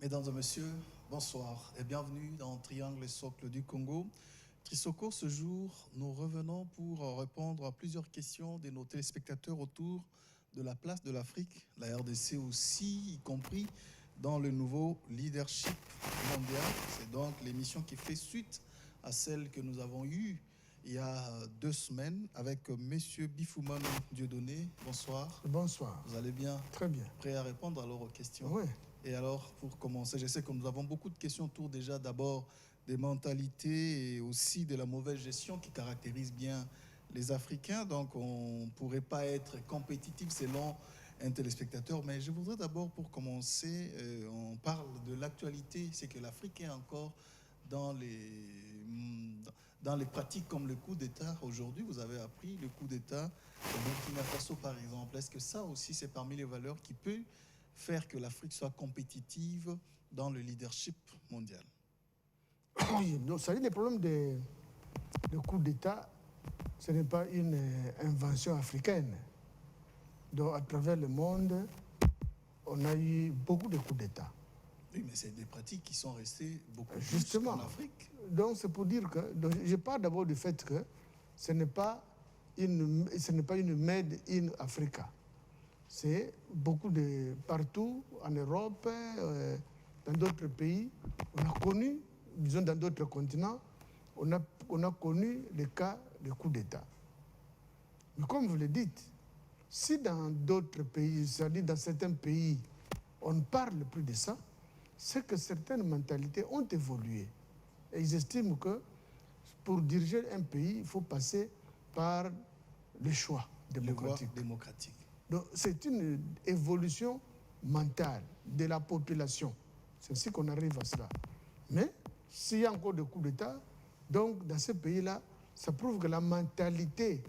Mesdames et messieurs, bonsoir et bienvenue dans Triangle et Socle du Congo. Trisoko, ce jour, nous revenons pour répondre à plusieurs questions de nos téléspectateurs autour de la place de l'Afrique, la RDC aussi, y compris dans le nouveau leadership mondial. C'est donc l'émission qui fait suite à celle que nous avons eue il y a 2 semaines avec Monsieur Bifouman Dieudonné. Bonsoir. Bonsoir. Vous allez bien? Très bien. Prêt à répondre alors aux questions? Oui. Et alors, pour commencer, je sais que nous avons beaucoup de questions autour déjà d'abord des mentalités et aussi de la mauvaise gestion qui caractérise bien les Africains. Donc, on ne pourrait pas être compétitif selon un téléspectateur. Mais je voudrais d'abord, pour commencer, on parle de l'actualité. C'est que l'Afrique est encore dans les pratiques comme le coup d'État. Aujourd'hui, vous avez appris le coup d'État au Burkina Faso, par exemple. Est-ce que ça aussi, c'est parmi les valeurs qui peut faire que l'Afrique soit compétitive dans le leadership mondial? Oui, donc ça dit, le problème de coup d'État, ce n'est pas une invention africaine. Donc, à travers le monde, on a eu beaucoup de coups d'État. Oui, mais c'est des pratiques qui sont restées beaucoup Justement, plus en Afrique. Donc, c'est pour dire que... Donc, je parle d'abord du fait que ce n'est pas une made in Africa. C'est beaucoup de... Partout, en Europe, dans d'autres pays, on a connu, disons dans d'autres continents, on a connu les cas de coups d'État. Mais comme vous le dites, si dans d'autres pays, c'est-à-dire dans certains pays, on ne parle plus de ça, c'est que certaines mentalités ont évolué. Et ils estiment que pour diriger un pays, il faut passer par le choix démocratique. Donc c'est une évolution mentale de la population. C'est ainsi qu'on arrive à cela. Mais s'il y a encore des coups d'État, donc dans ces pays-là, ça prouve que la mentalité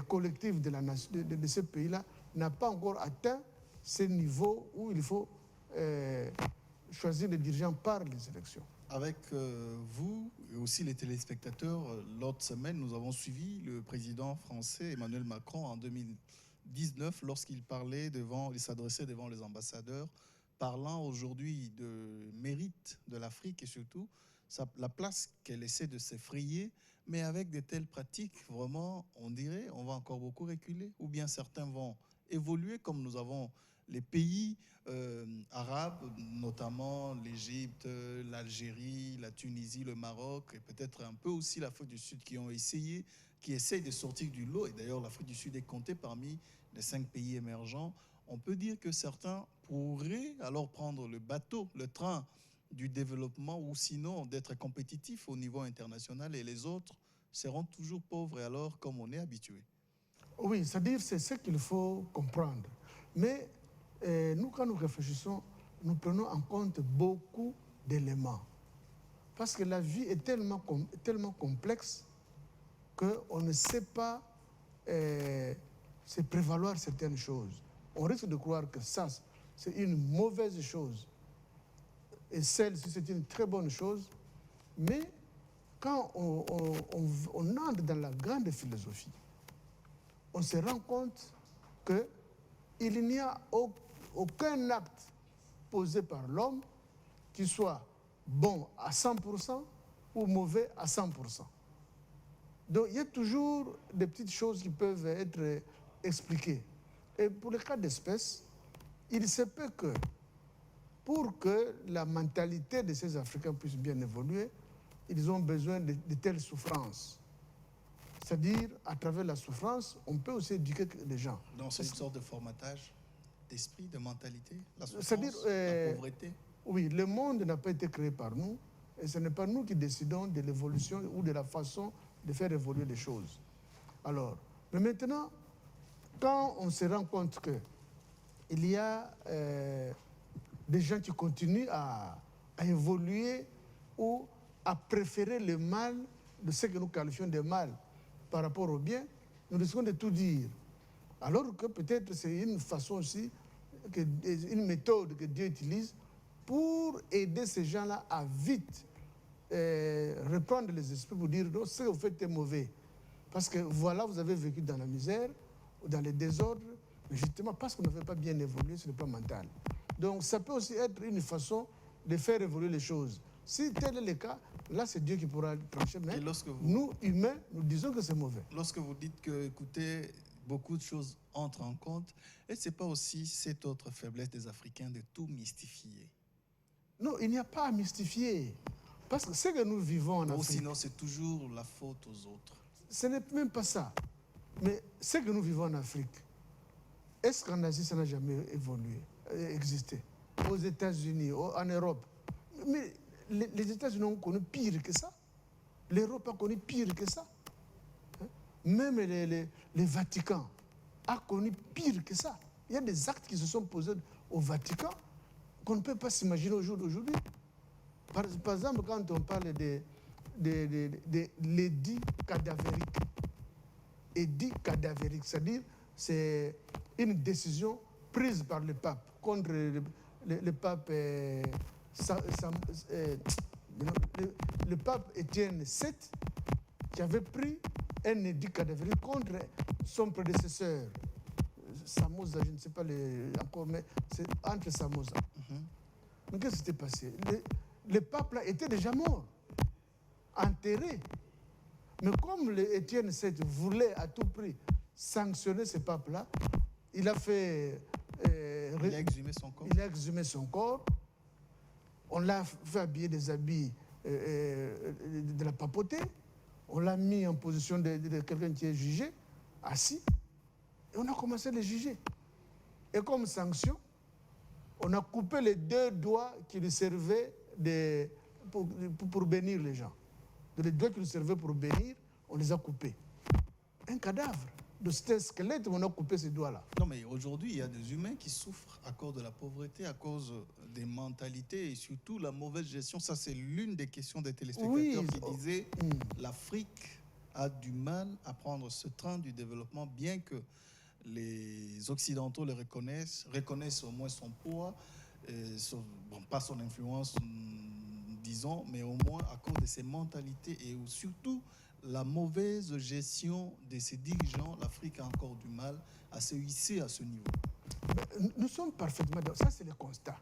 collective de ce pays-là n'a pas encore atteint ce niveau où il faut choisir les dirigeants par les élections. Avec vous et aussi les téléspectateurs, l'autre semaine, nous avons suivi le président français Emmanuel Macron en 2019 lorsqu'il il s'adressait devant les ambassadeurs, parlant aujourd'hui de mérite de l'Afrique et surtout la place qu'elle essaie de s'effrayer, mais avec de telles pratiques, vraiment, on dirait, on va encore beaucoup reculer, ou bien certains vont évoluer comme nous avons les pays arabes, notamment l'Égypte, l'Algérie, la Tunisie, le Maroc, et peut-être un peu aussi l'Afrique du Sud qui essayent de sortir du lot. Et d'ailleurs, l'Afrique du Sud est comptée parmi les 5 pays émergents. On peut dire que certains pourraient alors prendre le bateau, le train du développement, ou sinon d'être compétitifs au niveau international, et les autres seront toujours pauvres, et alors comme on est habitué. Oui, c'est-à-dire c'est ce qu'il faut comprendre. Mais nous, quand nous réfléchissons, nous prenons en compte beaucoup d'éléments. Parce que la vie est tellement complexe qu'on ne sait pas se prévaloir certaines choses. On risque de croire que ça, c'est une mauvaise chose. Et celle-ci, c'est une très bonne chose. Mais quand on entre dans la grande philosophie, on se rend compte qu'il n'y a aucun acte posé par l'homme qui soit bon à 100% ou mauvais à 100%. Donc il y a toujours des petites choses qui peuvent être expliquées. Et pour le cas d'espèce, il se peut que pour que la mentalité de ces Africains puisse bien évoluer, ils ont besoin de telles souffrances. C'est-à-dire, à travers la souffrance, on peut aussi éduquer les gens. Donc c'est une sorte de formatage d'esprit, de mentalité, la souffrance, la pauvreté. Oui, le monde n'a pas été créé par nous, et ce n'est pas nous qui décidons de l'évolution ou de la façon de faire évoluer les choses. Alors, mais maintenant, quand on se rend compte qu'il y a des gens qui continuent à évoluer ou à préférer le mal de ce que nous qualifions de mal par rapport au bien, nous risquons de tout dire. Alors que peut-être c'est une façon aussi, une méthode que Dieu utilise pour aider ces gens-là à vite reprendre les esprits pour dire non, ce que vous faites est mauvais. Parce que voilà, vous avez vécu dans la misère, ou dans les désordres, mais justement parce qu'on n'avait pas bien évolué sur le plan mental. Donc ça peut aussi être une façon de faire évoluer les choses. Si tel est le cas, là c'est Dieu qui pourra trancher. Mais nous, humains, nous disons que c'est mauvais. Lorsque vous dites que, écoutez, beaucoup de choses entrent en compte, et ce n'est pas aussi cette autre faiblesse des Africains de tout mystifier? Non, il n'y a pas à mystifier. Parce que ce que nous vivons en Afrique... sinon, c'est toujours la faute aux autres. Ce n'est même pas ça. Mais ce que nous vivons en Afrique, est-ce qu'en Asie, ça n'a jamais évolué, existé? Aux États-Unis, en Europe. Mais les États-Unis ont connu pire que ça. L'Europe a connu pire que ça. Même les Vatican a connu pire que ça. Il y a des actes qui se sont posés au Vatican qu'on ne peut pas s'imaginer au jour d'aujourd'hui. Par exemple, quand on parle de l'édit cadavérique, édit cadavérique, c'est-à-dire c'est une décision prise par le pape contre le pape le pape Étienne VII, qui avait pris un édit cadavérique contre son prédécesseur, Samoza, je ne sais pas encore, mais c'est entre Samoza. Mais qu'est-ce qui s'était passé? Le pape là était déjà mort, enterré. Mais comme Étienne VII voulait à tout prix sanctionner ce pape-là, il a fait... il a exhumé son corps. Il a exhumé son corps. On l'a fait habiller des habits de la papauté. On l'a mis en position de quelqu'un qui est jugé, assis. Et on a commencé à le juger. Et comme sanction, on a coupé les 2 doigts qui lui servaient pour bénir les gens. Les doigts qui lui servaient pour bénir, on les a coupés. Un cadavre. C'était un squelette, on a coupé ces doigts-là. Non, mais aujourd'hui, il y a des humains qui souffrent à cause de la pauvreté, à cause des mentalités et surtout la mauvaise gestion. Ça, c'est l'une des questions des téléspectateurs qui disaient l'Afrique a du mal à prendre ce train du développement, bien que les Occidentaux le reconnaissent au moins son poids, pas son influence, disons, mais au moins à cause de ses mentalités et surtout la mauvaise gestion de ses dirigeants, l'Afrique a encore du mal à se hisser à ce niveau. Nous sommes parfaitement dans ça, c'est le constat.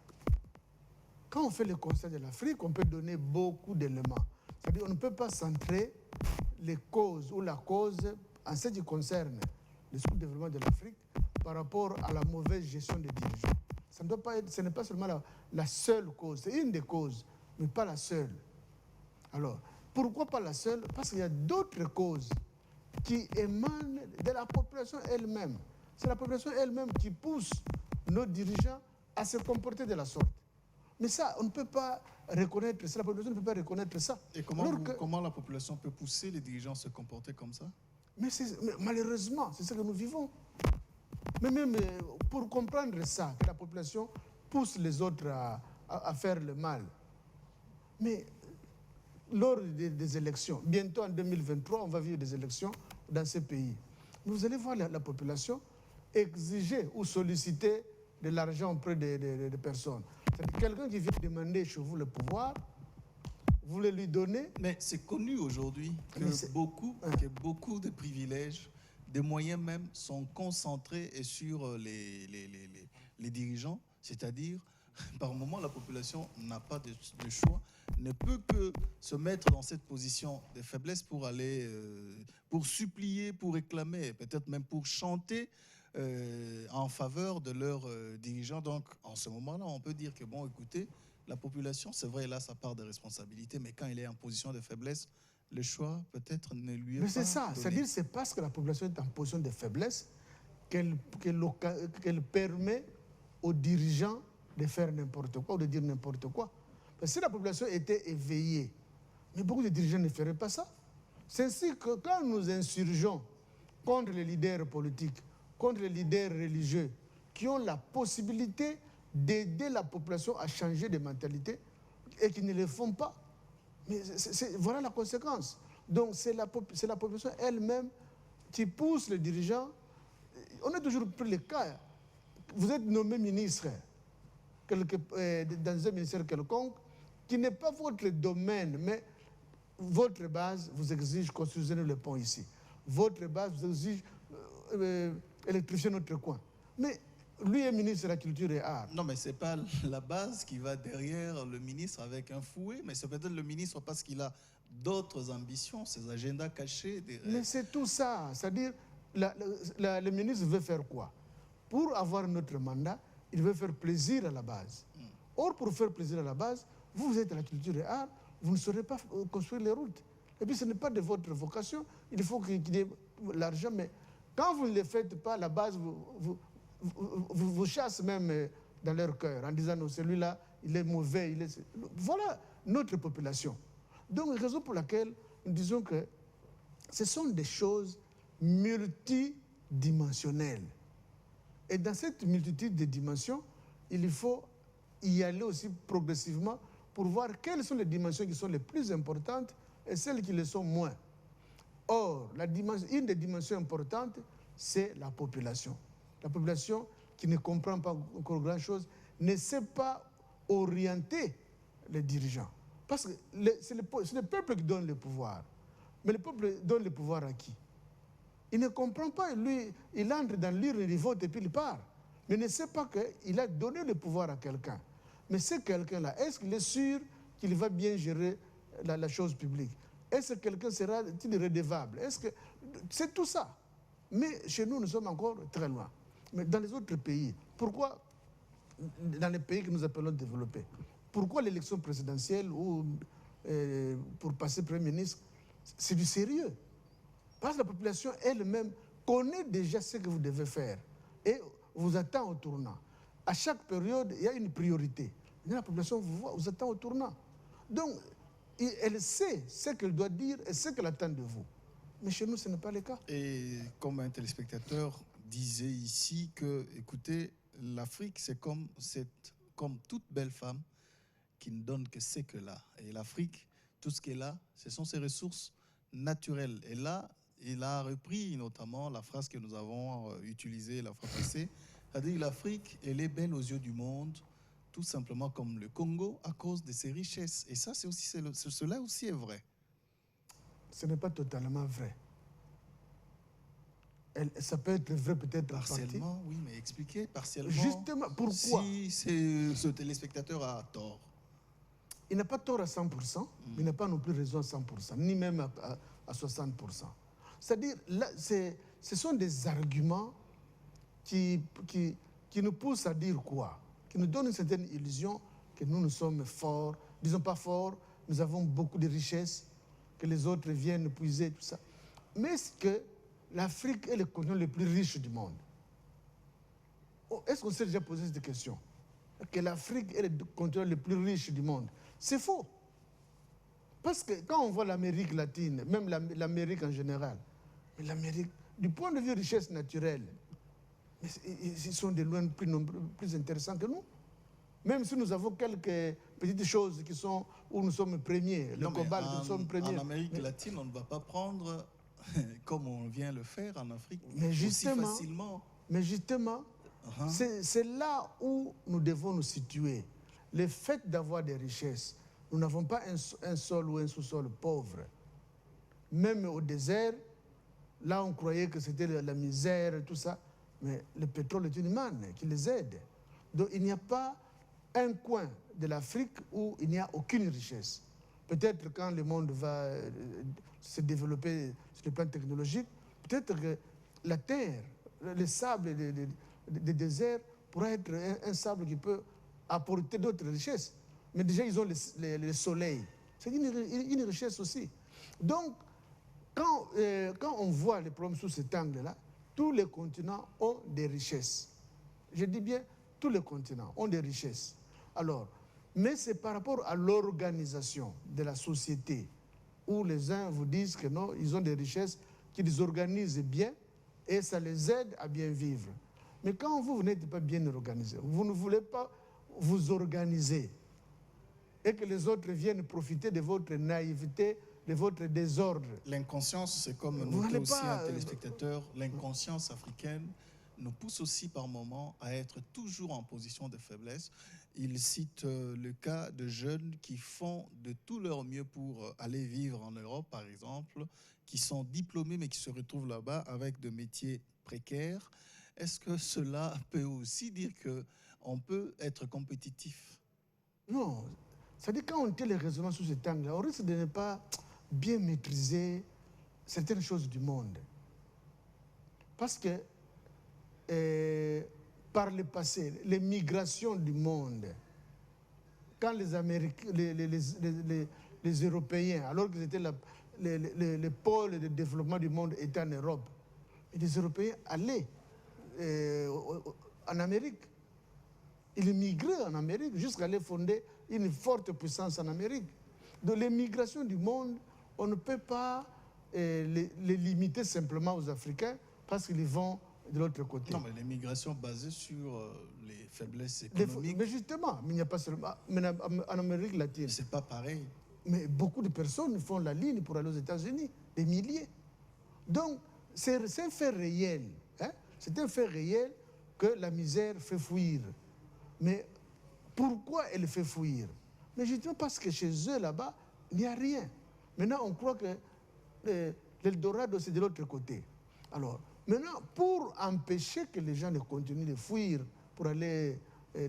Quand on fait le constat de l'Afrique, on peut donner beaucoup d'éléments. C'est-à-dire qu'on ne peut pas centrer les causes ou la cause en ce qui concerne le sous-développement de l'Afrique par rapport à la mauvaise gestion des dirigeants. Ça ne doit pas être, ce n'est pas seulement la seule cause, c'est une des causes, mais pas la seule. Alors, pourquoi pas la seule? Parce qu'il y a d'autres causes qui émanent de la population elle-même. C'est la population elle-même qui pousse nos dirigeants à se comporter de la sorte. Mais ça, on ne peut pas reconnaître ça, la population ne peut pas reconnaître ça. Et comment la population peut pousser les dirigeants à se comporter comme ça? Mais malheureusement, c'est ce que nous vivons. Mais même pour comprendre ça, que la population pousse les autres à faire le mal. Mais lors des élections, bientôt en 2023, on va vivre des élections dans ces pays. Vous allez voir la population exiger ou solliciter de l'argent auprès des personnes. C'est quelqu'un qui vient demander chez vous le pouvoir, vous le lui donnez. Mais c'est connu aujourd'hui que beaucoup de privilèges, des moyens même, sont concentrés sur les dirigeants, c'est-à-dire, par moment, la population n'a pas de choix, ne peut que se mettre dans cette position de faiblesse pour aller, pour supplier, pour réclamer, peut-être même pour chanter en faveur de leurs dirigeants. Donc, en ce moment-là, on peut dire que, bon, écoutez, la population, c'est vrai, elle a sa part de responsabilité, mais quand elle est en position de faiblesse, le choix, peut-être, ne lui est pas Mais c'est ça, donné. c'est-à-dire c'est parce que la population est en position de faiblesse qu'elle permet aux dirigeants de faire n'importe quoi ou de dire n'importe quoi. Parce que si la population était éveillée, mais beaucoup de dirigeants ne feraient pas ça. C'est ainsi que quand nous insurgeons contre les leaders politiques, contre les leaders religieux, qui ont la possibilité d'aider la population à changer de mentalité et qui ne le font pas, mais voilà la conséquence. Donc c'est la population elle-même qui pousse les dirigeants. On a toujours pris le cas. Vous êtes nommé ministre dans un ministère quelconque qui n'est pas votre domaine, mais votre base vous exige construisez le pont ici. Votre base vous exige électrifier notre coin. Mais lui est ministre de la Culture et Arts. Non, mais ce n'est pas la base qui va derrière le ministre avec un fouet, mais c'est peut-être le ministre parce qu'il a d'autres ambitions, ses agendas cachés. Mais c'est tout ça. C'est-à-dire, le ministre veut faire quoi? Pour avoir notre mandat, il veut faire plaisir à la base. Or, pour faire plaisir à la base, vous êtes à la Culture et Arts, vous ne saurez pas construire les routes. Et puis, ce n'est pas de votre vocation. Il faut qu'il y ait l'argent, mais quand vous ne le faites pas, la base vous chasse même dans leur cœur en disant non, celui-là, il est mauvais. Voilà notre population. Donc, raison pour laquelle nous disons que ce sont des choses multidimensionnelles. Et dans cette multitude de dimensions, il faut y aller aussi progressivement pour voir quelles sont les dimensions qui sont les plus importantes et celles qui le sont moins. Or, une des dimensions importantes, c'est la population. La population qui ne comprend pas encore grand-chose, ne sait pas orienter les dirigeants. Parce que c'est le peuple qui donne le pouvoir. Mais le peuple donne le pouvoir à qui? Il ne comprend pas. Lui, il entre dans l'urne, il vote et puis il part. Mais il ne sait pas qu'il a donné le pouvoir à quelqu'un. Mais ce quelqu'un-là, est-ce qu'il est sûr qu'il va bien gérer la chose publique? Est-ce que quelqu'un sera-t-il redevable? C'est tout ça. Mais chez nous, nous sommes encore très loin. Mais dans les autres pays, pourquoi, dans les pays que nous appelons développés, pourquoi l'élection présidentielle ou pour passer Premier ministre, c'est du sérieux? Parce que la population elle-même connaît déjà ce que vous devez faire et vous attend au tournant. À chaque période, il y a une priorité. Mais la population vous attend au tournant. Donc, elle sait ce qu'elle doit dire et ce qu'elle attend de vous. Mais chez nous, ce n'est pas le cas. Et comme un téléspectateur disait ici que, écoutez, l'Afrique, c'est comme toute belle femme qui ne donne que ce qu'elle a. Et l'Afrique, tout ce qu'elle a, ce sont ses ressources naturelles. Et là, il a repris notamment la phrase que nous avons utilisée la fois passée, c'est-à-dire l'Afrique, elle est belle aux yeux du monde, tout simplement comme le Congo, à cause de ses richesses. Et ça, cela aussi est vrai. Ce n'est pas totalement vrai. Ça peut être vrai peut-être partiellement, oui, mais expliquez partiellement. Justement, pourquoi? Si ce téléspectateur a tort. Il n'a pas tort à 100%, mais il n'a pas non plus raison à 100%, ni même à 60%. C'est-à-dire, ce sont des arguments qui nous poussent à dire quoi? Qui nous donnent une certaine illusion que nous sommes forts. Disons pas forts, nous avons beaucoup de richesses, que les autres viennent puiser, tout ça. Mais est-ce que l'Afrique est le continent le plus riche du monde? Est-ce qu'on s'est déjà posé cette question? Que l'Afrique est le continent le plus riche du monde? C'est faux. Parce que quand on voit l'Amérique latine, même l'Amérique en général, mais l'Amérique, du point de vue richesse naturelle, ils sont de loin plus intéressants que nous. Même si nous avons quelques petites choses qui sont où nous sommes premiers, le cobalt, nous sommes premiers. En Amérique latine, on ne va pas prendre comme on vient le faire en Afrique aussi facilement. Mais justement, c'est là où nous devons nous situer. Le fait d'avoir des richesses, nous n'avons pas un sol ou un sous-sol pauvre. Même au désert, là on croyait que c'était la misère et tout ça, mais le pétrole est une manne qui les aide. Donc il n'y a pas un coin de l'Afrique où il n'y a aucune richesse. Peut-être quand le monde va se développer sur le plan technologique, peut-être que la terre, le sable des déserts pourra être un sable qui peut apporter d'autres richesses. Mais déjà, ils ont le soleil. C'est une richesse aussi. Donc, quand on voit les problèmes sous cet angle-là, tous les continents ont des richesses. Je dis bien, tous les continents ont des richesses. Alors, mais c'est par rapport à l'organisation de la société, où les uns vous disent que non, ils ont des richesses qu'ils organisent bien et ça les aide à bien vivre. Mais quand vous n'êtes pas bien organisé, vous ne voulez pas vous organiser et que les autres viennent profiter de votre naïveté, de votre désordre. L'inconscience, c'est comme notait aussi un téléspectateur, l'inconscience africaine nous pousse aussi par moments à être toujours en position de faiblesse. Il cite le cas de jeunes qui font de tout leur mieux pour aller vivre en Europe, par exemple, qui sont diplômés mais qui se retrouvent là-bas avec de métiers précaires. est-ce que cela peut aussi dire qu'on peut être compétitif? Non. C'est-à-dire quand on tient les raisonnements sous cet angle-là, on risque de ne pas bien maîtriser certaines choses du monde. Parce que par le passé, les migrations du monde, quand les Américains, les Européens, alors qu'ils étaient les pôles de développement du monde étaient en Europe, et les Européens allaient en Amérique. Ils migraient en Amérique jusqu'à aller fonder une forte puissance en Amérique. Donc les migrations du monde, on ne peut pas les limiter simplement aux Africains parce qu'ils vont de l'autre côté. Non, mais les migrations basées sur les faiblesses économiques. Mais justement, mais il n'y a pas seulement. Mais en Amérique latine. C'est pas pareil. Mais beaucoup de personnes font la ligne pour aller aux États-Unis, des milliers. Donc, c'est un fait réel. Hein? C'est un fait réel que la misère fait fuir. Mais pourquoi elle fait fuir? Mais justement parce que chez eux, là-bas, il n'y a rien. Maintenant, on croit que l'Eldorado, c'est de l'autre côté. Alors, maintenant, pour empêcher que les gens ne continuent de fuir pour aller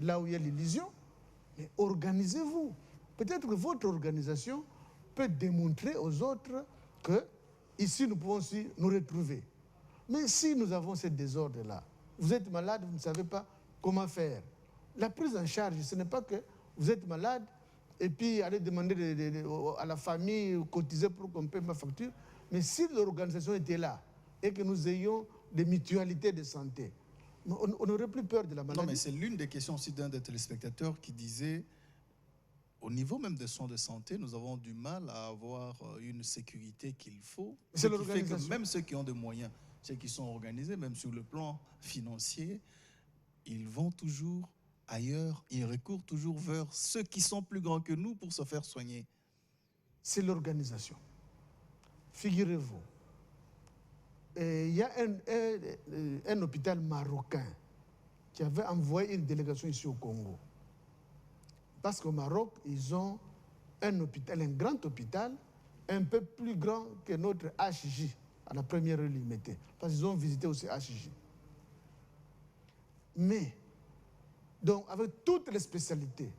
là où il y a l'illusion, organisez-vous. Peut-être que votre organisation peut démontrer aux autres que ici, nous pouvons aussi nous retrouver. Mais si nous avons ce désordre-là, vous êtes malade, vous ne savez pas comment faire. La prise en charge, ce n'est pas que vous êtes malade et puis aller demander à la famille, cotiser pour qu'on paie ma facture. Mais si l'organisation était là et que nous ayons des mutualités de santé, on n'aurait plus peur de la maladie. Non, mais c'est l'une des questions aussi d'un des téléspectateurs qui disait, au niveau même des soins de santé, nous avons du mal à avoir une sécurité qu'il faut. C'est Ce qui fait que l'organisation. même ceux qui ont des moyens, ceux qui sont organisés, même sur le plan financier, ils vont toujours ailleurs, ils recourent toujours vers ceux qui sont plus grands que nous pour se faire soigner. C'est l'organisation. Figurez-vous, il y a un hôpital marocain qui avait envoyé une délégation ici au Congo. Parce qu'au Maroc, ils ont un hôpital, un grand hôpital, un peu plus grand que notre HJ, à la première heure limitée. Parce qu'ils ont visité aussi HJ. Mais, donc, avec toutes les spécialités,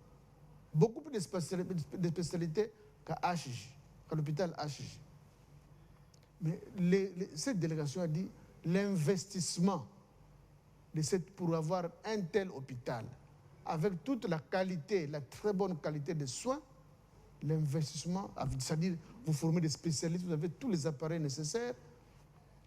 beaucoup plus de spécialités qu'à HJ, qu'à l'hôpital HJ. Mais cette délégation a dit l'investissement pour avoir un tel hôpital, avec toute la qualité, la très bonne qualité des soins, l'investissement, c'est-à-dire vous formez des spécialistes, vous avez tous les appareils nécessaires,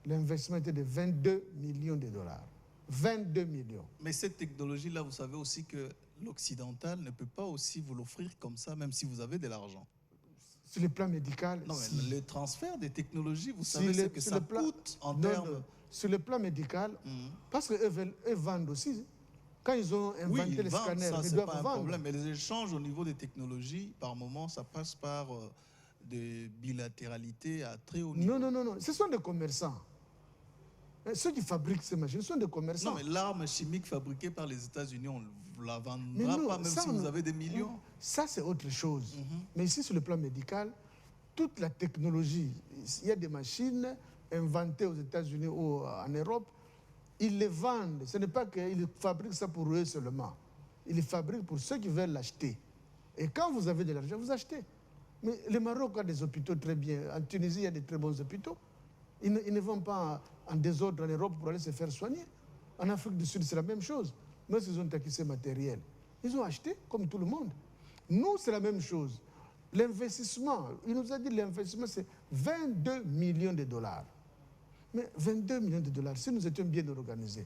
l'investissement était de 22 millions de dollars. 22 millions. Mais cette technologie-là, vous savez aussi que l'occidental ne peut pas aussi vous l'offrir comme ça, même si vous avez de l'argent. Sur le plan médical, non, mais si. le transfert des technologies, vous savez ce que ça coûte en termes... Sur le plan médical, parce qu'eux vendent aussi. Quand ils ont inventé les scanners, ils doivent pas un vendre. Problème. Mais les échanges au niveau des technologies, par moment, ça passe par des bilatéralités à très haut niveau. Non. Ce sont des commerçants. Ceux qui fabriquent ces machines sont des commerçants. Non, mais l'arme chimique fabriquée par les États-Unis, on ne la vendra pas, même si vous avez des millions. Ça, c'est autre chose. Mais ici, sur le plan médical, toute la technologie, il y a des machines inventées aux États-Unis ou en Europe, ils les vendent. Ce n'est pas qu'ils fabriquent ça pour eux seulement. Ils les fabriquent pour ceux qui veulent l'acheter. Et quand vous avez de l'argent, vous achetez. Mais le Maroc a des hôpitaux très bien. En Tunisie, il y a des très bons hôpitaux. Ils ne vont pas en désordre en Europe pour aller se faire soigner. En Afrique du Sud, c'est la même chose. Même s'ils ont acquis ces matériels, ils ont acheté comme tout le monde. Nous, c'est la même chose. L'investissement, il nous a dit l'investissement, c'est 22 millions de dollars. Mais 22 millions de dollars, si nous étions bien organisés.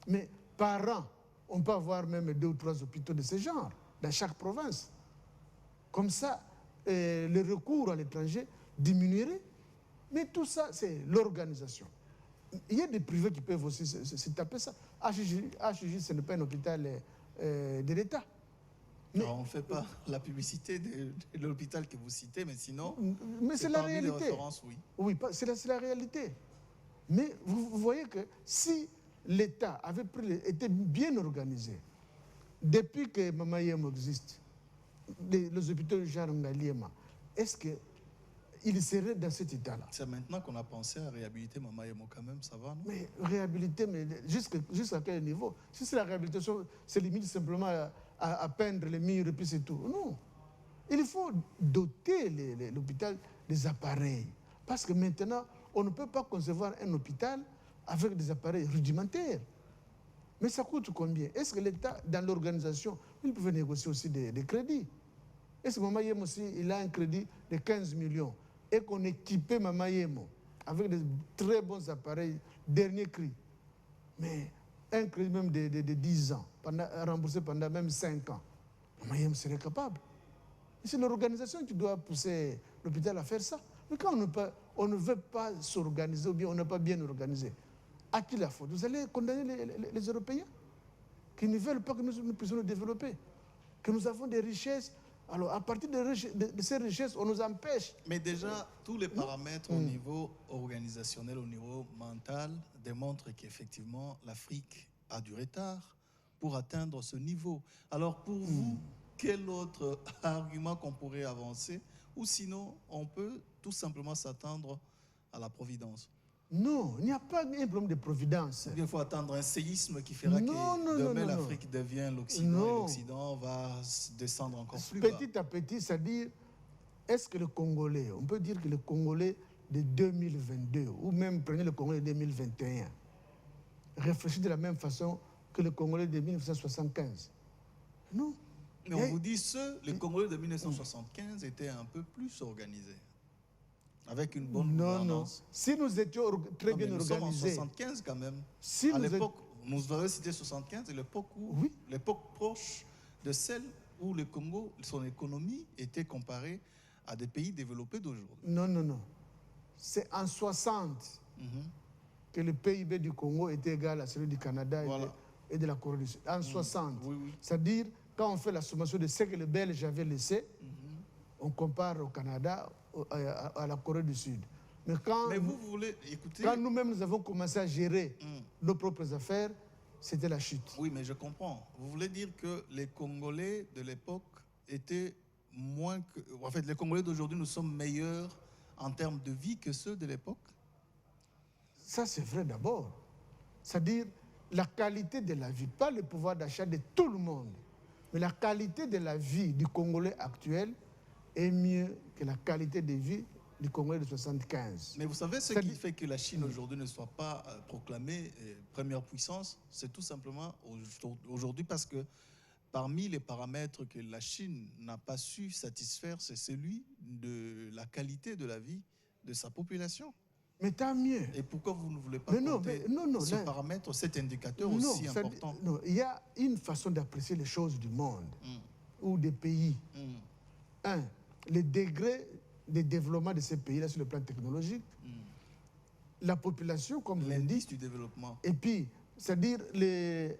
Mais par an, on peut avoir même 2 ou 3 hôpitaux de ce genre, dans chaque province. Comme ça, le recours à l'étranger diminuerait. Mais tout ça, c'est l'organisation. Il y a des privés qui peuvent aussi se taper ça. HJ, ce n'est pas un hôpital de l'État. Alors, on ne fait pas la publicité de l'hôpital que vous citez, mais sinon, c'est la réalité. Oui, c'est la réalité. Mais vous voyez que si l'État avait été bien organisé, depuis que Mama Yemo existe, les hôpitaux de genre Ngaliema, est-ce que il serait dans cet état-là. C'est maintenant qu'on a pensé à réhabiliter Mama Yemo quand même, ça va, non? Mais réhabiliter, mais jusqu'à quel niveau? Si c'est la réhabilitation, c'est limite simplement à peindre les murs et puis c'est tout. Non. Il faut doter l'hôpital des appareils. Parce que maintenant, on ne peut pas concevoir un hôpital avec des appareils rudimentaires. Mais ça coûte combien? Est-ce que l'État, dans l'organisation, il peut négocier aussi des crédits? Est-ce que Mama Yemo aussi, il a un crédit de 15 millions et qu'on équipait Mama Yemo avec de très bons appareils, dernier cri? Mais un crédit même de 10 ans, remboursé pendant même 5 ans, Mama Yemo serait capable. C'est l'organisation qui doit pousser l'hôpital à faire ça. Mais quand on ne veut pas s'organiser ou bien on n'est pas bien organisé, à qui la faute? Vous allez condamner les Européens qui ne veulent pas que nous puissions nous développer, que nous avons des richesses. Alors, à partir de ces richesses, on nous empêche. Mais déjà, tous les paramètres au niveau organisationnel, au niveau mental, démontrent qu'effectivement, l'Afrique a du retard pour atteindre ce niveau. Alors, pour vous, quel autre argument qu'on pourrait avancer? Ou sinon, on peut tout simplement s'attendre à la providence? Non, il n'y a pas un problème de providence. Il faut attendre un séisme qui fera que demain l'Afrique devient l'Occident et l'Occident va descendre encore plus bas. Petit à petit, c'est-à-dire, est-ce que le Congolais, on peut dire que le Congolais de 2022, ou même prenez le Congolais de 2021, réfléchit de la même façon que le Congolais de 1975? Non. Mais on vous dit les Congolais de 1975 étaient un peu plus organisés. Avec une bonne gouvernance. Non. Si nous étions très bien organisés. Nous sommes en 75 quand même. Si à l'époque, nous avons cité 75, et l'époque proche de celle où le Congo, son économie était comparée à des pays développés d'aujourd'hui. Non. C'est en 60 que le PIB du Congo était égal à celui du Canada et de la Corée du Sud. En 60. C'est-à-dire, quand on fait la sommation de ce que les Belges avaient laissé, on compare au Canada, à la Corée du Sud. Mais vous voulez écouter... Quand nous-mêmes nous avons commencé à gérer nos propres affaires, c'était la chute. Oui, mais je comprends. Vous voulez dire que les Congolais de l'époque étaient moins que... En fait, les Congolais d'aujourd'hui, nous sommes meilleurs en termes de vie que ceux de l'époque? Ça, c'est vrai d'abord. C'est-à-dire la qualité de la vie, pas le pouvoir d'achat de tout le monde, mais la qualité de la vie du Congolais actuel est mieux que la qualité de vie du Congolais de 75. Mais vous savez ce qui fait que la Chine aujourd'hui ne soit pas proclamée première puissance? C'est tout simplement aujourd'hui parce que parmi les paramètres que la Chine n'a pas su satisfaire, c'est celui de la qualité de la vie de sa population. Mais tant mieux. Et pourquoi vous ne voulez pas compter ce paramètre, cet indicateur aussi important? Non, il y a une façon d'apprécier les choses du monde ou des pays. Un, le degré de développement de ces pays-là sur le plan technologique, la population, comme vous l'avez dit, du développement. Et puis, c'est-à-dire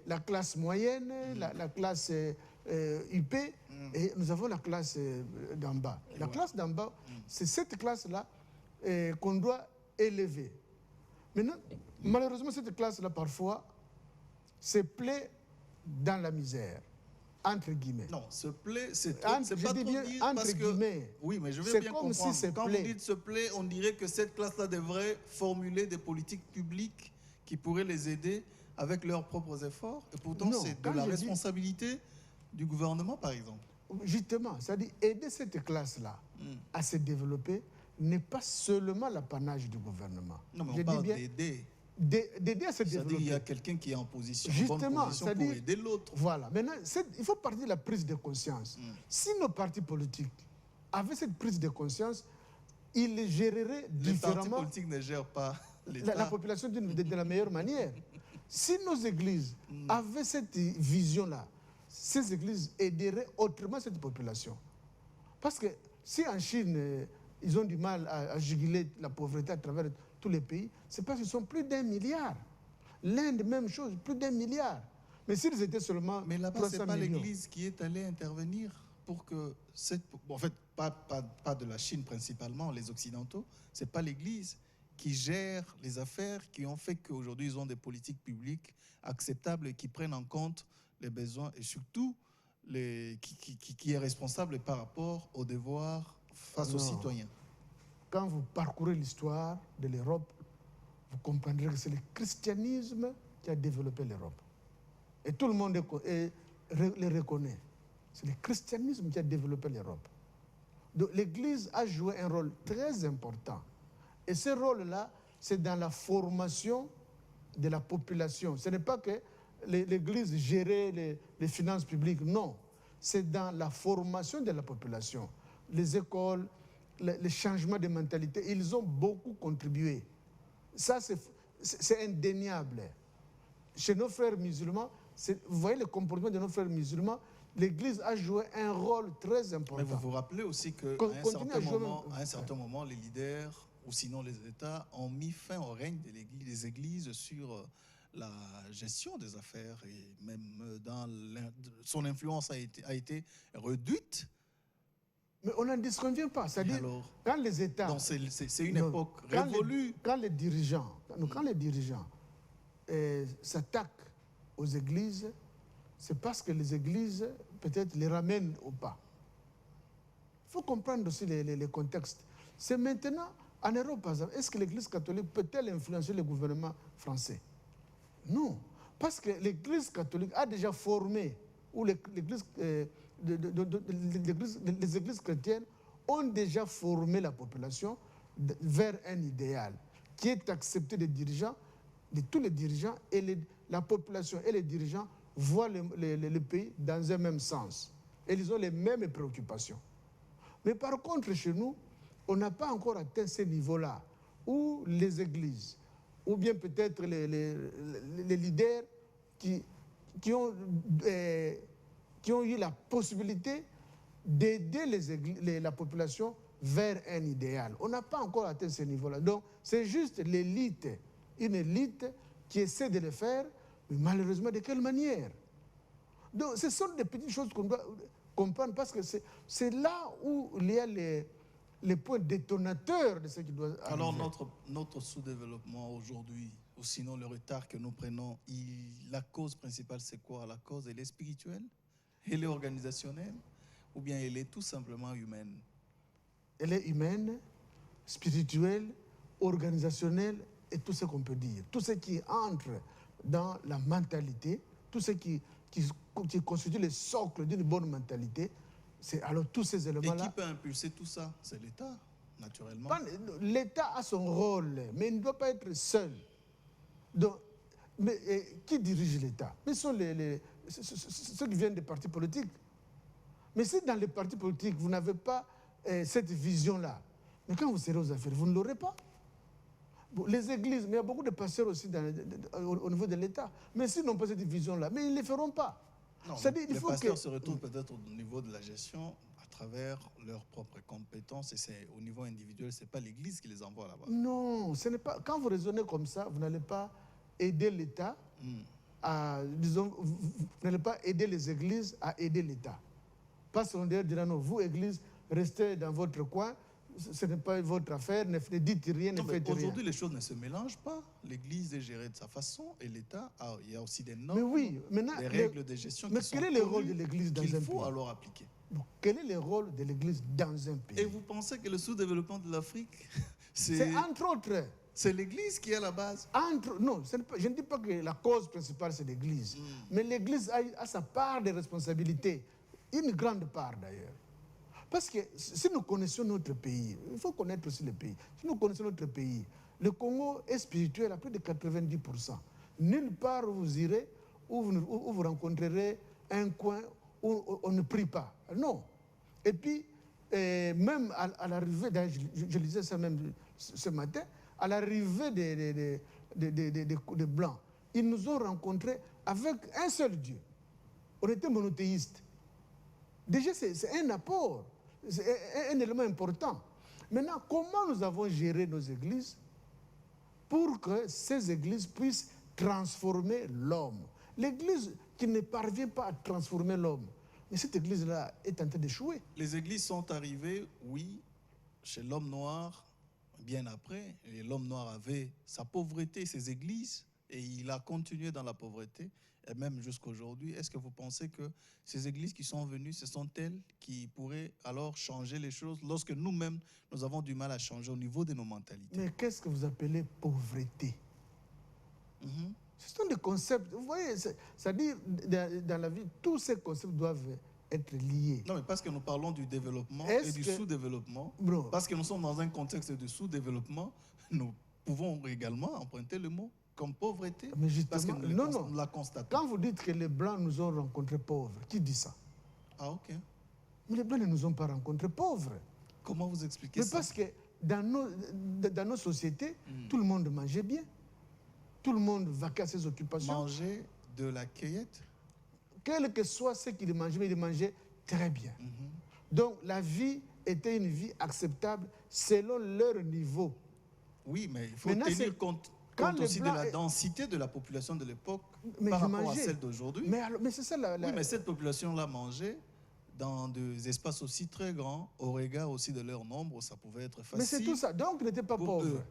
la classe moyenne, la classe UP, et nous avons la classe d'en bas. La classe d'en bas, c'est cette classe-là qu'on doit élever. Maintenant, malheureusement, cette classe-là, parfois, se plaît dans la misère. Entre guillemets. Non, se plaît, c'est pas trop dire parce que... Oui, mais je veux bien comprendre. Si quand vous dites se plaît, on dirait que cette classe-là devrait formuler des politiques publiques qui pourraient les aider avec leurs propres efforts. Et pourtant, c'est de la responsabilité du gouvernement, par exemple. Justement, c'est-à-dire aider cette classe-là à se développer n'est pas seulement l'apanage du gouvernement. Non, mais on parle d'aider. D'aider à se développer. C'est-à-dire qu'il y a quelqu'un qui est en position, justement, bonne position pour aider l'autre. Voilà. Maintenant, il faut partir de la prise de conscience. Si nos partis politiques avaient cette prise de conscience, ils géreraient différemment... Les partis politiques ne gèrent pas l'État. La population de la meilleure manière. Si nos églises avaient cette vision-là, ces églises aideraient autrement cette population. Parce que si en Chine, ils ont du mal à juguler la pauvreté à travers tous les pays, c'est parce qu'ils sont plus d'1 milliard. L'Inde, même chose, plus d'1 milliard. Mais s'ils étaient seulement... Mais là-bas, ce n'est pas l'Église qui est allée intervenir pour que cette... Bon, en fait, pas de la Chine principalement, les Occidentaux. Ce n'est pas l'Église qui gère les affaires, qui ont fait qu'aujourd'hui, ils ont des politiques publiques acceptables et qui prennent en compte les besoins et surtout qui est responsable par rapport aux devoirs face aux citoyens. quand vous parcourez l'histoire de l'Europe, vous comprendrez que c'est le christianisme qui a développé l'Europe. Et tout le monde le reconnaît. C'est le christianisme qui a développé l'Europe. Donc l'Église a joué un rôle très important. Et ce rôle-là, c'est dans la formation de la population. Ce n'est pas que l'Église gérait les finances publiques, non. C'est dans la formation de la population. Les écoles, les changements de mentalité, ils ont beaucoup contribué. Ça, c'est indéniable. Chez nos frères musulmans, vous voyez le comportement de nos frères musulmans, l'Église a joué un rôle très important. Mais vous vous rappelez aussi qu'à un certain moment, les leaders, ou sinon les États, ont mis fin au règne des Églises sur la gestion des affaires, et même son influence a été réduite. Mais on n'en disconvient pas. C'est-à-dire, quand les États... Donc c'est une époque révolue. Quand les dirigeants s'attaquent aux églises, c'est parce que les églises, peut-être, les ramènent au pas. Il faut comprendre aussi les contextes. C'est maintenant, en Europe, par exemple, est-ce que l'Église catholique peut-elle influencer le gouvernement français? Non. Parce que l'Église catholique a déjà formé, ou les églises chrétiennes ont déjà formé la population vers un idéal qui est accepté des dirigeants, de tous les dirigeants, et la population et les dirigeants voient le pays dans un même sens. Et ils ont les mêmes préoccupations. Mais par contre, chez nous, on n'a pas encore atteint ce niveau-là, où les églises, ou bien peut-être les leaders qui ont eu la possibilité d'aider la population vers un idéal. On n'a pas encore atteint ce niveau-là. Donc, c'est juste l'élite, une élite qui essaie de le faire, mais malheureusement, de quelle manière? Donc, ce sont des petites choses qu'on doit comprendre, parce que c'est là où il y a les points détonateurs de ce qui doit arriver. Alors, notre sous-développement aujourd'hui, ou sinon le retard que nous prenons, la cause principale, c'est quoi? La cause, elle est spirituelle? Elle est organisationnelle? Ou bien elle est tout simplement humaine? Elle est humaine, spirituelle, organisationnelle, et tout ce qu'on peut dire. Tout ce qui entre dans la mentalité, tout ce qui constitue le socle d'une bonne mentalité, c'est alors tous ces éléments-là. Et qui peut impulser tout ça? C'est l'État, naturellement. L'État a son rôle, mais il ne doit pas être seul. Donc, qui dirige l'État? Mais ce sont ceux qui viennent des partis politiques. Mais si dans les partis politiques, vous n'avez pas cette vision-là, mais quand vous serez aux affaires, vous ne l'aurez pas. Bon, les églises, mais il y a beaucoup de pasteurs aussi au niveau de l'État. Mais s'ils n'ont pas cette vision-là, mais ils ne le feront pas. Non, les pasteurs se retrouvent peut-être au niveau de la gestion à travers leurs propres compétences, et c'est au niveau individuel, ce n'est pas l'Église qui les envoie là-bas. Non, ce n'est pas. Quand vous raisonnez comme ça, vous n'allez pas aider l'État à, disons, vous n'allez pas aider les églises à aider l'État. Parce qu'on dira non, vous, Église, restez dans votre coin, ce n'est pas votre affaire, ne dites rien, ne faites rien. Aujourd'hui, les choses ne se mélangent pas. L'Église est gérée de sa façon et l'État, il y a aussi des normes, mais oui, des règles de gestion mais qui quel sont est le rôle de l'Église dans un pays? qu'il faut alors appliquer. Donc, quel est le rôle de l'Église dans un pays? Et vous pensez que le sous-développement de l'Afrique, c'est entre autres... C'est l'Église qui est à la base? Non, je ne dis pas que la cause principale, c'est l'Église. Mais l'Église a sa part de responsabilité. Une grande part, d'ailleurs. Parce que si nous connaissons notre pays, il faut connaître aussi le pays. Si nous connaissons notre pays, le Congo est spirituel à plus de 90%. Nulle part où vous irez, où vous rencontrerez un coin où on ne prie pas. Non. Et puis, même à l'arrivée, je lisais ça même ce matin, à l'arrivée des Blancs, ils nous ont rencontrés avec un seul Dieu. On était monothéistes. Déjà, c'est un apport, c'est un élément important. Maintenant, comment nous avons géré nos églises pour que ces églises puissent transformer l'homme? L'église qui ne parvient pas à transformer l'homme, mais cette église-là est en train d'échouer. Les églises sont arrivées, oui, chez l'homme noir, bien après. Et l'homme noir avait sa pauvreté, ses églises, et il a continué dans la pauvreté, et même jusqu'à aujourd'hui. Est-ce que vous pensez que ces églises qui sont venues, ce sont elles qui pourraient alors changer les choses lorsque nous-mêmes, nous avons du mal à changer au niveau de nos mentalités? Mais qu'est-ce que vous appelez pauvreté? Ce sont des concepts, vous voyez, c'est-à-dire dans la vie, tous ces concepts doivent être liés. Non, mais parce que nous parlons du développement et du sous-développement, parce que nous sommes dans un contexte de sous-développement, nous pouvons également emprunter le mot comme pauvreté. Mais justement, parce que nous la constatons. Quand vous dites que les Blancs nous ont rencontrés pauvres, qui dit ça? Ah, ok. Mais les Blancs ne nous ont pas rencontrés pauvres. Comment vous expliquez ça? Parce que dans nos sociétés, tout le monde mangeait bien. Tout le monde vaquait à ses occupations. Manger de la cueillette? Quel que soit ce qu'ils mangeaient, ils mangeaient très bien. Donc la vie était une vie acceptable selon leur niveau. Oui, mais il faut tenir compte aussi de la densité de la population de l'époque par rapport à celle d'aujourd'hui. Mais c'est ça oui, mais cette population-là mangeait dans des espaces aussi très grands, au regard aussi de leur nombre, ça pouvait être facile. Mais c'est tout ça. Donc, il n'était pas pauvre.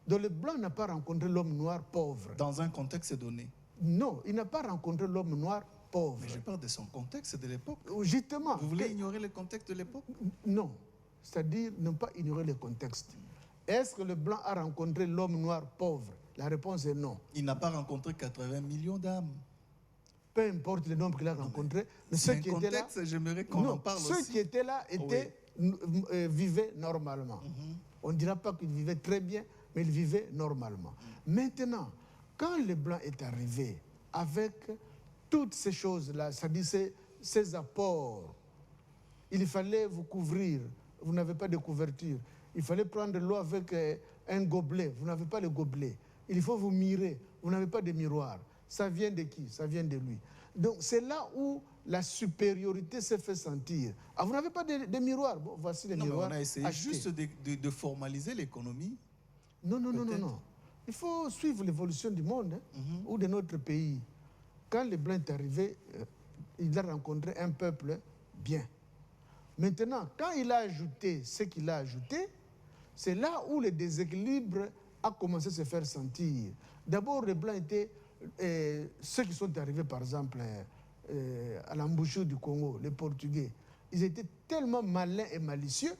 Donc, le blanc n'a pas rencontré l'homme noir pauvre. Dans un contexte donné. Non, il n'a pas rencontré l'homme noir pauvre. Mais je parle de son contexte de l'époque. Justement. Vous voulez ignorer le contexte de l'époque? Non. C'est-à-dire ne pas ignorer le contexte. Est-ce que le blanc a rencontré l'homme noir pauvre? La réponse est non. Il n'a pas rencontré 80 millions d'âmes. Peu importe le nombre qu'il a rencontré. Mais ceux qui étaient là, j'aimerais qu'on en parle aussi. Ceux qui étaient là vivaient normalement. On ne dira pas qu'ils vivaient très bien, mais ils vivaient normalement. Maintenant, quand le blanc est arrivé avec toutes ces choses-là, c'est-à-dire ces apports, il fallait vous couvrir, vous n'avez pas de couverture. Il fallait prendre l'eau avec un gobelet, vous n'avez pas le gobelet. Il faut vous mirer, vous n'avez pas de miroir. Ça vient de qui? Ça vient de lui. Donc c'est là où la supériorité s'est fait sentir. Ah, vous n'avez pas de miroir? Bon, voici les miroirs. On a essayé juste de formaliser l'économie. Non. Il faut suivre l'évolution du monde ou de notre pays. Quand le blanc est arrivé, il a rencontré un peuple bien. Maintenant, quand il a ajouté ce qu'il a ajouté, c'est là où le déséquilibre a commencé à se faire sentir. D'abord, les blancs étaient ceux qui sont arrivés, par exemple, à l'embouchure du Congo, les Portugais. Ils étaient tellement malins et malicieux,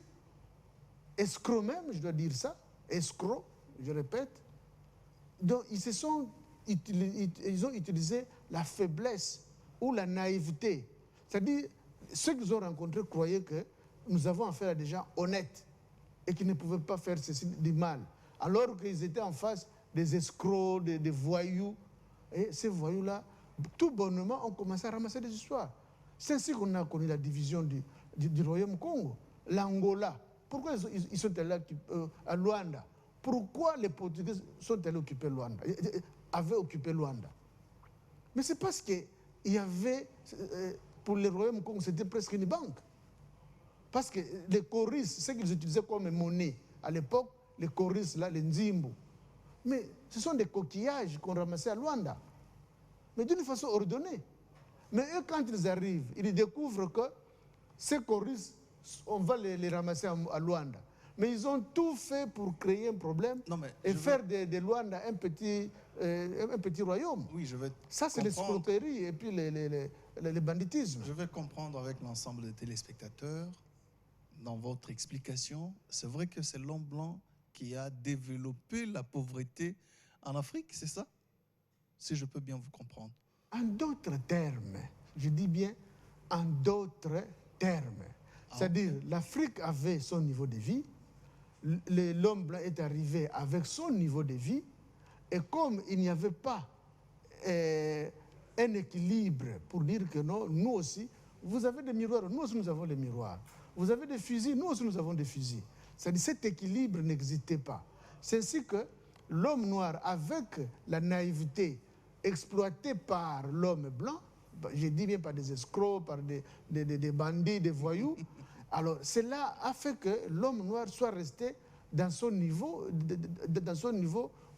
escrocs même, je dois dire ça, escrocs, je répète. Donc, ils ont utilisé la faiblesse ou la naïveté. C'est-à-dire, ceux qu'ils ont rencontrés croyaient que nous avons affaire à des gens honnêtes et qui ne pouvaient pas faire ceci du mal. Alors qu'ils étaient en face des escrocs, des voyous. Et ces voyous-là, tout bonnement, ont commencé à ramasser des histoires. C'est ainsi qu'on a connu la division du Royaume Congo. L'Angola. Pourquoi ils sont allés à Luanda? Pourquoi les Portugais sont allés occuper Luanda, avaient occupé Luanda? Mais c'est parce qu'il y avait, pour le Royaume Congo, c'était presque une banque. Parce que les choris, ce qu'ils utilisaient comme monnaie à l'époque, les choris, là, les nzimbo, mais ce sont des coquillages qu'on ramassait à Luanda, mais d'une façon ordonnée. Mais eux, quand ils arrivent, ils découvrent que ces choris, on va les ramasser à Luanda. Mais ils ont tout fait pour créer un problème et faire de Luanda un petit royaume. Oui, je vais ça, c'est l'escroquerie et puis le banditisme. Je vais comprendre avec l'ensemble des téléspectateurs, dans votre explication, c'est vrai que c'est l'homme blanc qui a développé la pauvreté en Afrique, c'est ça? Si je peux bien vous comprendre. En d'autres termes, je dis bien en d'autres termes. C'est-à-dire, l'Afrique avait son niveau de vie, l'homme blanc est arrivé avec son niveau de vie, et comme il n'y avait pas un équilibre pour dire que non, nous aussi, vous avez des miroirs, nous aussi nous avons des miroirs. Vous avez des fusils, nous aussi nous avons des fusils. C'est-à-dire cet équilibre n'existait pas. C'est ainsi que l'homme noir, avec la naïveté exploitée par l'homme blanc, je dis bien par des escrocs, par des bandits, des voyous, alors cela a fait que l'homme noir soit resté dans son niveau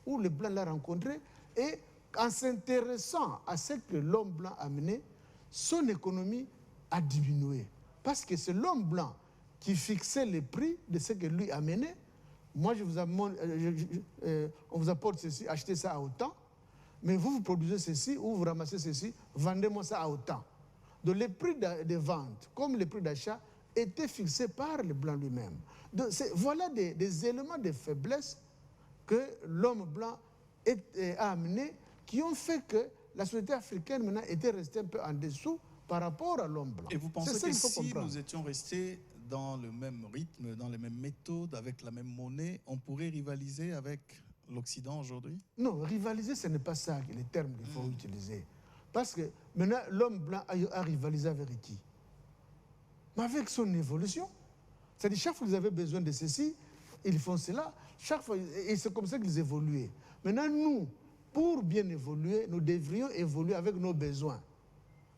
où le blanc l'a rencontré, et en s'intéressant à ce que l'homme blanc a mené, son économie a diminué. Parce que c'est l'homme blanc qui fixait les prix de ce que lui a mené. Moi, on vous apporte ceci, achetez ça à autant. Mais vous produisez ceci ou vous ramassez ceci, vendez-moi ça à autant. Donc les prix de vente, comme les prix d'achat, étaient fixés par le blanc lui-même. Donc voilà des éléments de faiblesse que l'homme blanc a amenés, qui ont fait que la société africaine maintenant était restée un peu en dessous par rapport à l'homme blanc. Et vous pensez que si nous étions restés dans le même rythme, dans les mêmes méthodes, avec la même monnaie, on pourrait rivaliser avec l'Occident aujourd'hui? Non, rivaliser, ce n'est pas ça le terme qu'il faut utiliser. Parce que maintenant, l'homme blanc a rivalisé avec qui? Mais avec son évolution. C'est-à-dire, chaque fois qu'ils avaient besoin de ceci, ils font cela. Chaque fois, et c'est comme ça qu'ils évoluaient. Maintenant, nous, pour bien évoluer, nous devrions évoluer avec nos besoins.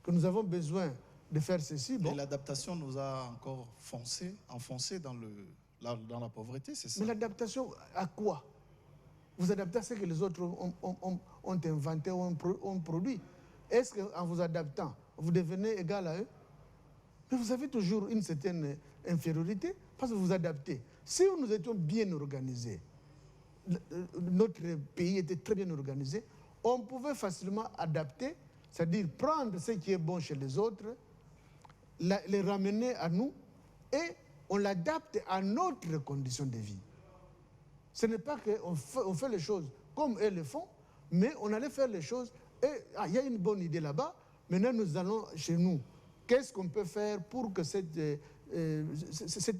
Que nous avons besoin de faire ceci. Bon. Et l'adaptation nous a encore enfoncé dans la pauvreté, c'est ça? Mais l'adaptation à quoi? Vous adaptez à ce que les autres ont inventé ou ont produit. Est-ce qu'en vous adaptant, vous devenez égal à eux? Mais vous avez toujours une certaine infériorité parce que vous vous adaptez. Si nous étions bien organisés, notre pays était très bien organisé, on pouvait facilement adapter, c'est-à-dire prendre ce qui est bon chez les autres, les ramener à nous et on l'adapte à notre condition de vie. Ce n'est pas qu'on fait les choses comme elles le font, mais on allait faire les choses et il y a une bonne idée là-bas, maintenant nous allons chez nous. Qu'est-ce qu'on peut faire pour que cet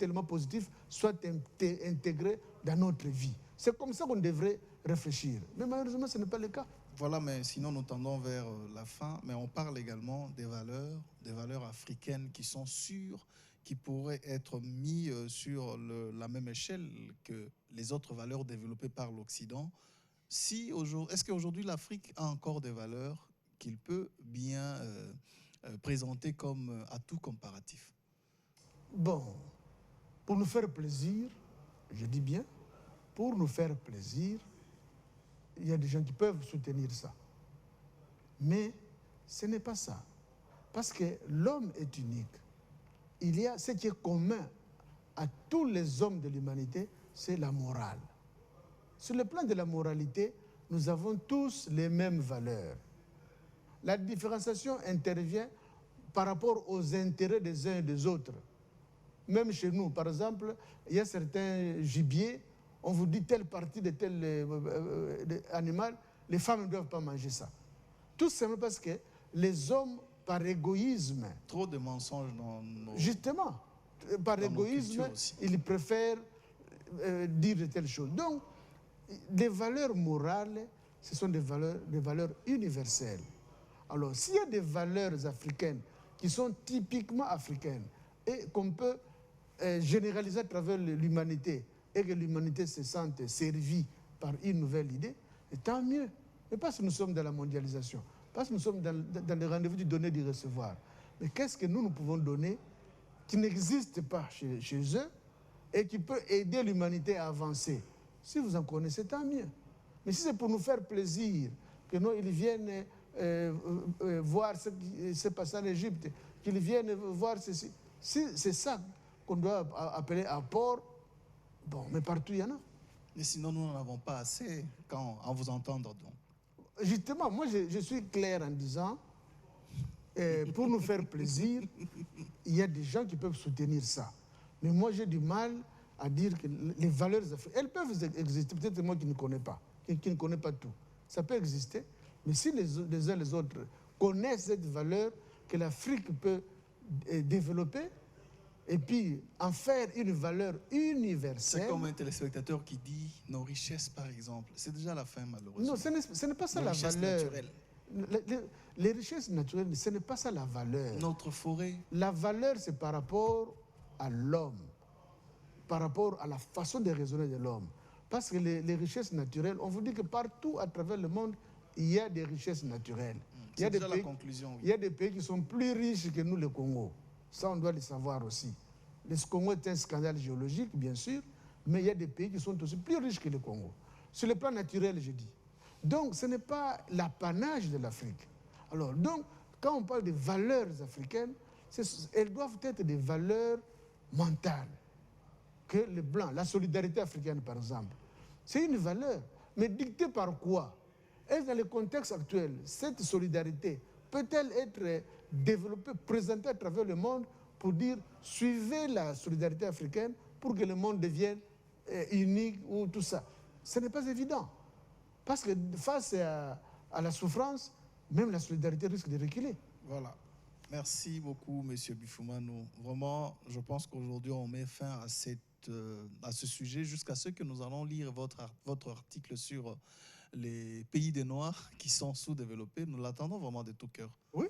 élément positif soit intégré dans notre vie? C'est comme ça qu'on devrait réfléchir. Mais malheureusement, ce n'est pas le cas. Voilà, mais sinon nous tendons vers la fin. Mais on parle également des valeurs africaines qui sont sûres, qui pourraient être mises sur la même échelle que les autres valeurs développées par l'Occident. Est-ce qu'aujourd'hui l'Afrique a encore des valeurs qu'il peut bien présenter comme atout comparatif? Bon, pour nous faire plaisir, je dis bien, pour nous faire plaisir, il y a des gens qui peuvent soutenir ça. Mais ce n'est pas ça. Parce que l'homme est unique. Il y a ce qui est commun à tous les hommes de l'humanité, c'est la morale. Sur le plan de la moralité, nous avons tous les mêmes valeurs. La différenciation intervient par rapport aux intérêts des uns et des autres. Même chez nous, par exemple, il y a certains gibiers, on vous dit telle partie de tel animal, les femmes ne doivent pas manger ça. Tout simplement parce que les hommes, par égoïsme... Trop de mensonges dans nos... Justement, par égoïsme, ils préfèrent dire de telles choses. Donc, les valeurs morales, ce sont des valeurs universelles. Alors, s'il y a des valeurs africaines qui sont typiquement africaines et qu'on peut généraliser à travers l'humanité et que l'humanité se sente servie par une nouvelle idée, et tant mieux. Mais pas si nous sommes dans la mondialisation, pas si nous sommes dans le rendez-vous du donner et du recevoir. Mais qu'est-ce que nous pouvons donner qui n'existe pas chez eux et qui peut aider l'humanité à avancer? Si vous en connaissez, tant mieux. Mais si c'est pour nous faire plaisir, que nous, ils viennent voir ce qui s'est passé en Égypte, qu'ils viennent voir ceci, si c'est ça qu'on doit appeler apport, bon, mais partout il y en a. Mais sinon, nous n'en avons pas assez en vous entendre. Donc. Justement, moi je suis clair en disant, pour nous faire plaisir, il y a des gens qui peuvent soutenir ça. Mais moi j'ai du mal à dire que les valeurs africaines, elles peuvent exister, peut-être moi qui ne connais pas, qui ne connais pas tout. Ça peut exister, mais si les uns les autres connaissent cette valeur que l'Afrique peut développer, et puis en faire une valeur universelle. C'est comme un téléspectateur qui dit nos richesses, par exemple. C'est déjà la fin, malheureusement. Non, ce n'est pas ça la valeur. Naturelles. Les richesses naturelles, ce n'est pas ça la valeur. Notre forêt. La valeur, c'est par rapport à l'homme, par rapport à la façon de raisonner de l'homme. Parce que les richesses naturelles, on vous dit que partout à travers le monde, il y a des richesses naturelles. C'est déjà la conclusion. Oui. Il y a des pays qui sont plus riches que nous, le Congo. Ça, on doit le savoir aussi. Le Congo est un scandale géologique, bien sûr, mais il y a des pays qui sont aussi plus riches que le Congo. Sur le plan naturel, je dis. Donc, ce n'est pas l'apanage de l'Afrique. Alors, donc, quand on parle de valeurs africaines, elles doivent être des valeurs mentales. Que le blanc, la solidarité africaine, par exemple, c'est une valeur. Mais dictée par quoi? Et dans le contexte actuel, cette solidarité peut-elle être développée, présentée à travers le monde pour dire suivez la solidarité africaine pour que le monde devienne unique ou tout ça? Ce n'est pas évident. Parce que face à la souffrance, même la solidarité risque de reculer. Voilà. Merci beaucoup, Monsieur Bifumano. Vraiment, je pense qu'aujourd'hui, on met fin à ce sujet jusqu'à ce que nous allons lire votre article sur les pays des Noirs qui sont sous-développés. Nous l'attendons vraiment de tout cœur. Oui.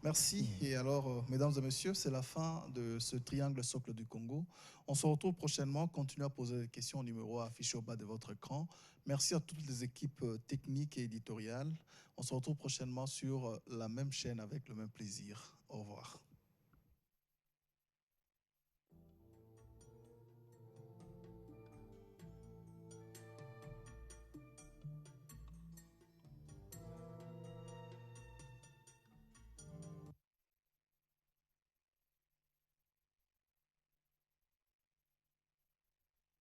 Merci. Et alors, mesdames et messieurs, c'est la fin de ce triangle socle du Congo. On se retrouve prochainement. Continuez à poser des questions au numéro affiché au bas de votre écran. Merci à toutes les équipes techniques et éditoriales. On se retrouve prochainement sur la même chaîne avec le même plaisir. Au revoir.